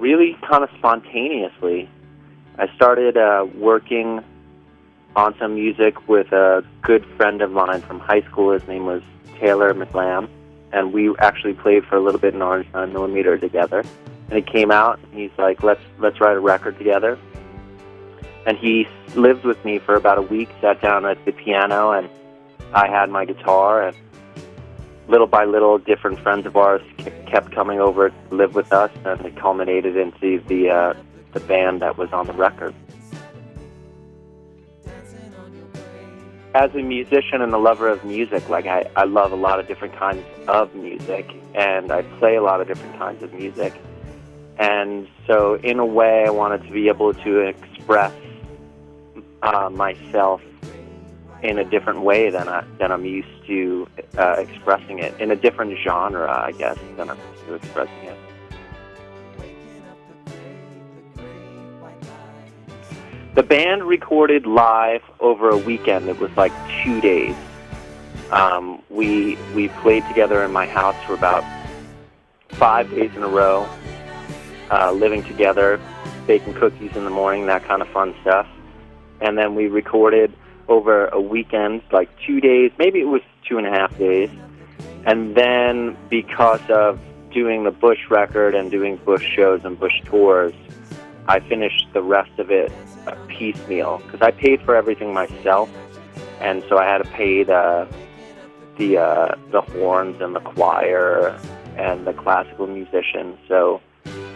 really kind of spontaneously. I started working on some music with a good friend of mine from high school. His name was Taylor McLam, and we actually played for a little bit in Orange 9mm together. And he came out, and he's like, let's write a record together. And he lived with me for about a week, sat down at the piano, and I had my guitar, and little by little, different friends of ours kept coming over to live with us, and it culminated into the band that was on the record. As a musician and a lover of music, like I love a lot of different kinds of music, and I play a lot of different kinds of music. And so in a way, I wanted to be able to express myself in a different way than I'm used to expressing it, in a different genre, I guess, than I'm used to expressing it. The band recorded live over a weekend. It was like 2 days. We played together in my house for about 5 days in a row, living together, baking cookies in the morning, that kind of fun stuff. And then we recorded over a weekend, like 2 days, maybe it was 2.5 days. And then because of doing the Bush record and doing Bush shows and Bush tours, I finished the rest of it piecemeal, because I paid for everything myself, and so I had to pay the horns and the choir and the classical musicians, so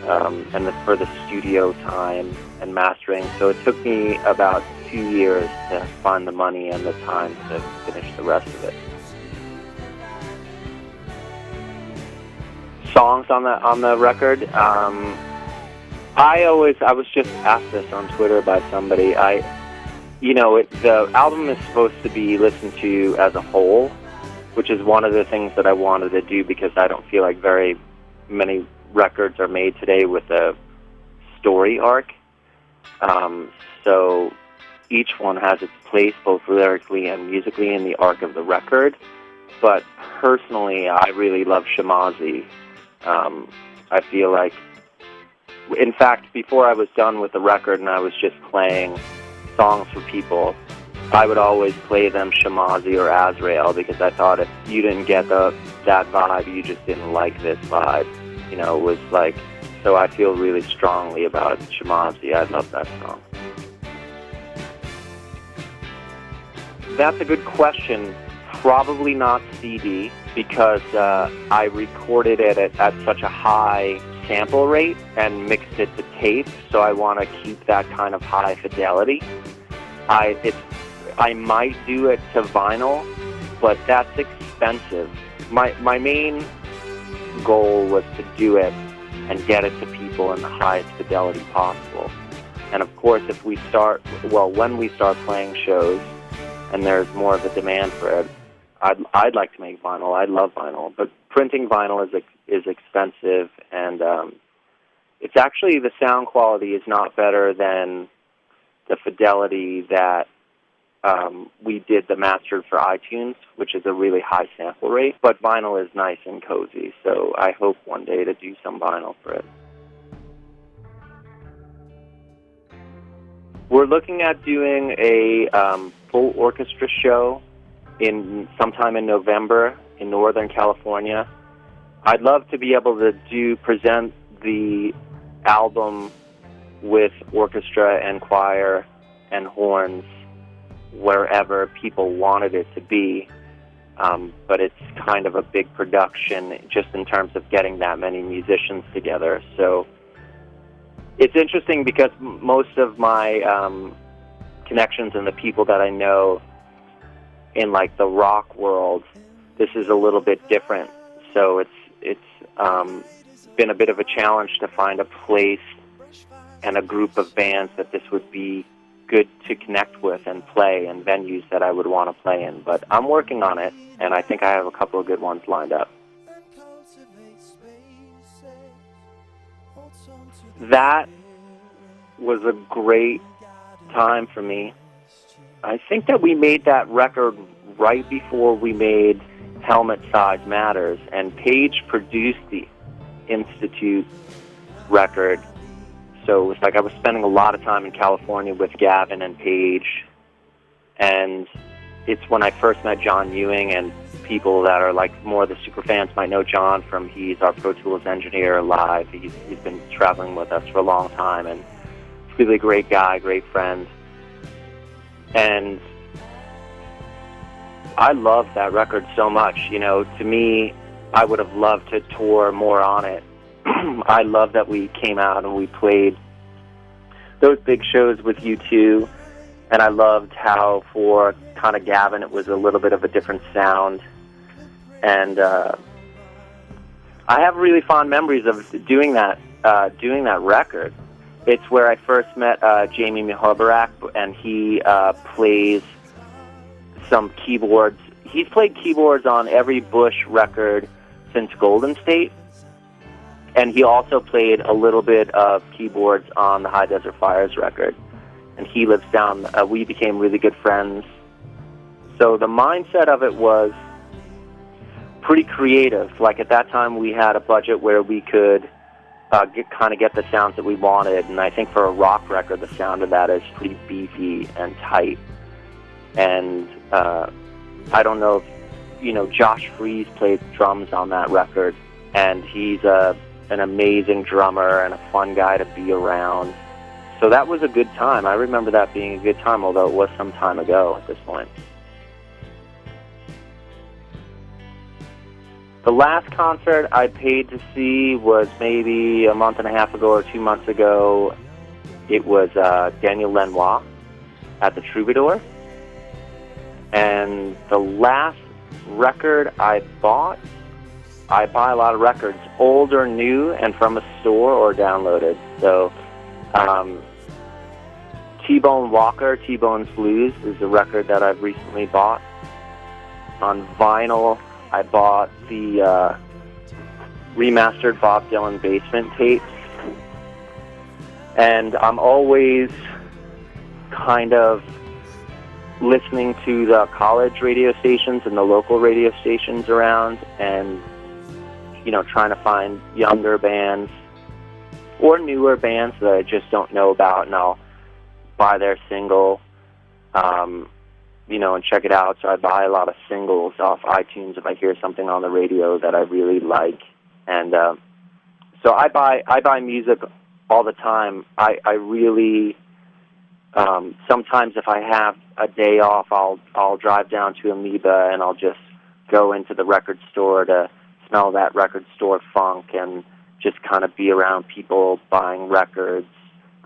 and for the studio time and mastering. So it took me about 2 years to find the money and the time to finish the rest of it. Songs on the record. I was just asked this on Twitter by somebody. The album is supposed to be listened to as a whole, which is one of the things that I wanted to do, because I don't feel like very many records are made today with a story arc. So each one has its place, both lyrically and musically, in the arc of the record. But personally, I really love Shemazi. I feel like, in fact, before I was done with the record and I was just playing songs for people, I would always play them Shemazi or Azrael, because I thought if you didn't get that vibe, you just didn't like this vibe. It was like, so I feel really strongly about Shemazi. I love that song. That's a good question. Probably not CD, because I recorded it at such a high sample rate and mixed it to tape, so I want to keep that kind of high fidelity. I might do it to vinyl, but that's expensive. My main goal was to do it and get it to people in the highest fidelity possible. And of course, when we start playing shows and there's more of a demand for it, I'd like to make vinyl. I love vinyl, but printing vinyl is expensive, and it's actually, the sound quality is not better than the fidelity that we did the mastered for iTunes, which is a really high sample rate. But vinyl is nice and cozy, so I hope one day to do some vinyl for it. We're looking at doing a full orchestra show sometime in November in Northern California. I'd love to be able to present the album with orchestra and choir and horns wherever people wanted it to be, but it's kind of a big production just in terms of getting that many musicians together. So it's interesting, because most of my connections and the people that I know in like the rock world, this is a little bit different. So it's been a bit of a challenge to find a place and a group of bands that this would be good to connect with and play, and venues that I would want to play in. But I'm working on it, and I think I have a couple of good ones lined up. That was a great time for me. I think that we made that record right before we made Helmet Size Matters, and Paige produced the Institute record So it was like I was spending a lot of time in California with Gavin and Paige, and it's when I first met John Ewing, and people that are like more of the super fans might know John from, he's our Pro Tools engineer live. He's been traveling with us for a long time, and he's really a great guy, great friend. And I love that record so much. You know, to me, I would have loved to tour more on it. I love that we came out and we played those big shows with U2, and I loved how for kind of Gavin it was a little bit of a different sound. And I have really fond memories of doing that record. It's where I first met Jamie Mihobarak, and he plays some keyboards. He's played keyboards on every Bush record since Golden State, and he also played a little bit of keyboards on the High Desert Fires record. And he lives down, we became really good friends. So the mindset of it was pretty creative. Like at that time we had a budget where we could get the sounds that we wanted, and I think for a rock record the sound of that is pretty beefy and tight. And I don't know if, you know, Josh Freese played drums on that record, and he's an amazing drummer and a fun guy to be around. So that was a good time. I remember that being a good time, although it was some time ago at this point. The last concert I paid to see was maybe a month and a half ago or 2 months ago. It was Daniel Lanois at the Troubadour. And the last record I bought, I buy a lot of records, old or new, and from a store or downloaded. So T-Bone Walker, T-Bone's Blues is a record that I've recently bought. On vinyl, I bought the remastered Bob Dylan Basement tapes. And I'm always kind of listening to the college radio stations and the local radio stations around, and, you know, trying to find younger bands or newer bands that I just don't know about, and I'll buy their single, you know, and check it out. So I buy a lot of singles off iTunes if I hear something on the radio that I really like. And so I buy music all the time. I really, sometimes if I have a day off, I'll drive down to Amoeba and I'll just go into the record store to smell that record store funk and just kind of be around people buying records.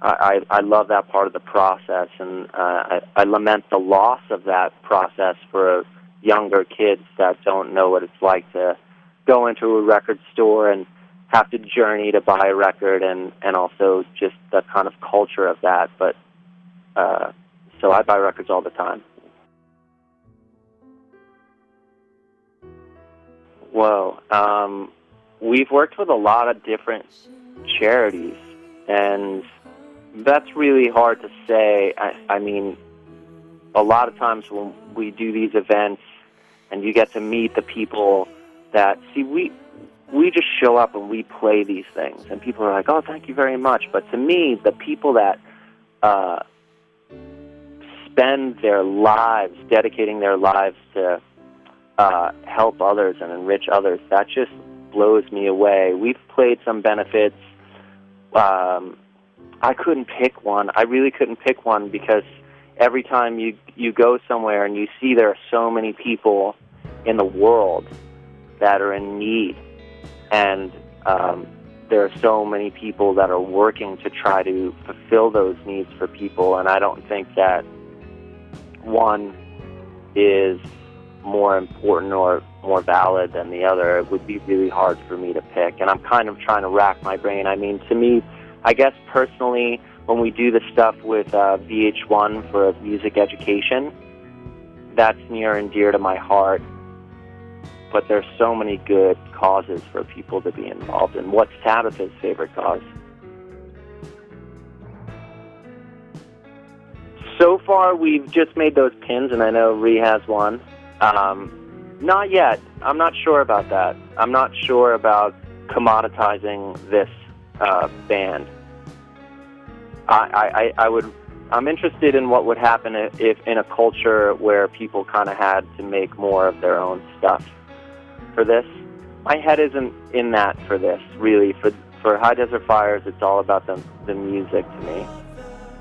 I love that part of the process, and I lament the loss of that process for younger kids that don't know what it's like to go into a record store and have to journey to buy a record, and also just the kind of culture of that. But so I buy records all the time. Whoa. We've worked with a lot of different charities, and that's really hard to say. I mean, a lot of times when we do these events and you get to meet the people that, see, we just show up and we play these things, and people are like, oh, thank you very much. But to me, the people that spend their lives, dedicating their lives to help others and enrich others, that just blows me away. We've played some benefits. I couldn't pick one. I really couldn't pick one, because every time you go somewhere and you see there are so many people in the world that are in need, and there are so many people that are working to try to fulfill those needs for people, and I don't think that one is more important or more valid than the other. It would be really hard for me to pick, and I'm kind of trying to rack my brain. I mean, to me, I guess personally, when we do the stuff with VH1 for music education, that's near and dear to my heart. But there's so many good causes for people to be involved in. What's Tabitha's favorite cause? So far, we've just made those pins, and I know Ree has one. Not yet. I'm not sure about that. I'm not sure about commoditizing this band. I'm interested in what would happen if in a culture where people kind of had to make more of their own stuff for this. My head isn't in that for this, really. For High Desert Fires, it's all about the music to me.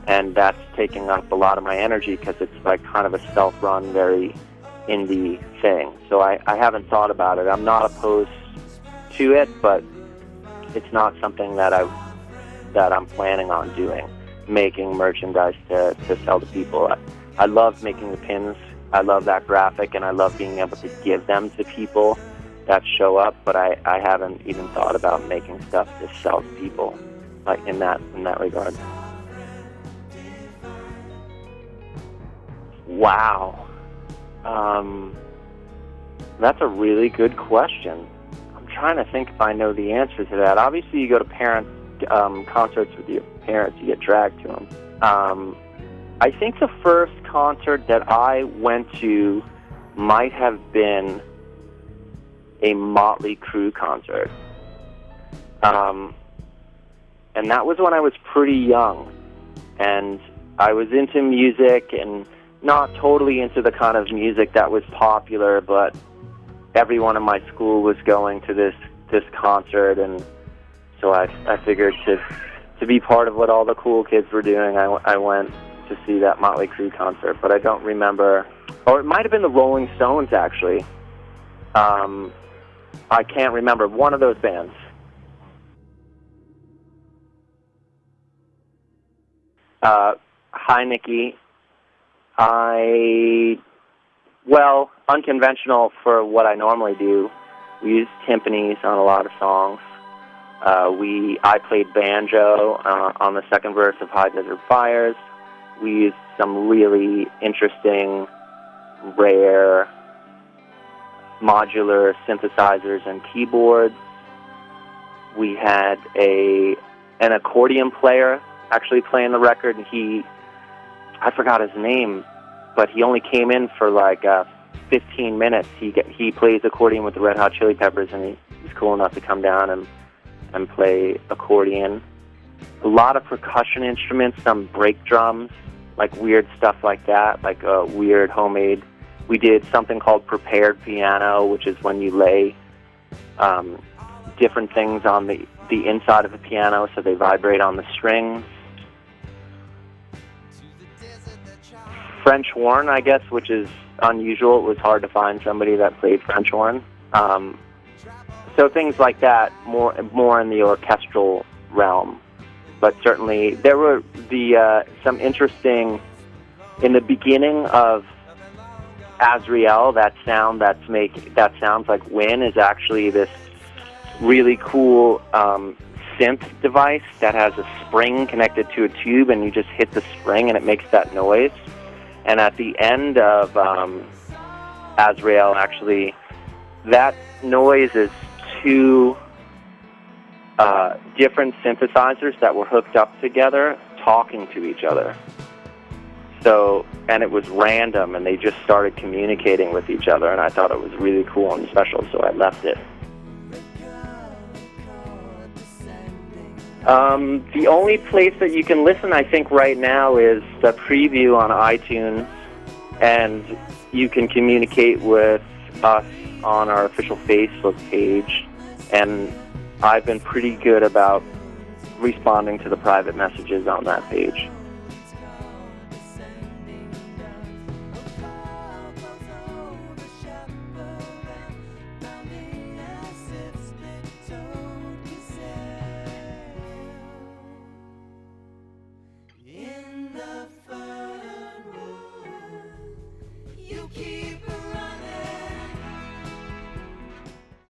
And that's taking up a lot of my energy because it's like kind of a self-run, very indie thing. So I haven't thought about it. I'm not opposed to it, but it's not something that I'm planning on doing, making merchandise to sell to people. I love making the pins. I love that graphic, and I love being able to give them to people that show up, but I haven't even thought about making stuff to sell to people, like in that regard. Wow. That's a really good question. I'm trying to think if I know the answer to that. Obviously, you go to concerts with your parents, you get dragged to them. I think the first concert that I went to might have been a Motley Crue concert. And that was when I was pretty young. And I was into music and not totally into the kind of music that was popular, but everyone in my school was going to this concert, and so I figured to be part of what all the cool kids were doing, I went to see that Motley Crue concert, but I don't remember. Or it might have been the Rolling Stones, actually. I can't remember. One of those bands. Hi, Nikki. Unconventional for what I normally do. We use timpanis on a lot of songs. I played banjo on the second verse of High Desert Fires. We used some really interesting, rare, modular synthesizers and keyboards. We had an accordion player actually playing the record, and I forgot his name, but he only came in for like 15 minutes. He plays accordion with the Red Hot Chili Peppers, and he's cool enough to come down and play accordion. A lot of percussion instruments, some break drums, like weird stuff like that, like weird homemade. We did something called prepared piano, which is when you lay different things on the inside of the piano so they vibrate on the strings. French horn, I guess, which is unusual. It was hard to find somebody that played French horn. So things like that, more in the orchestral realm. But certainly there were some interesting, in the beginning of Azrael, that sound that sounds like Win is actually this really cool synth device that has a spring connected to a tube, and you just hit the spring and it makes that noise. And at the end of Azrael, actually, that noise is two different synthesizers that were hooked up together talking to each other. So, and it was random, and they just started communicating with each other, and I thought it was really cool and special, so I left it. The only place that you can listen, I think, right now is the preview on iTunes, and you can communicate with us on our official Facebook page, and I've been pretty good about responding to the private messages on that page.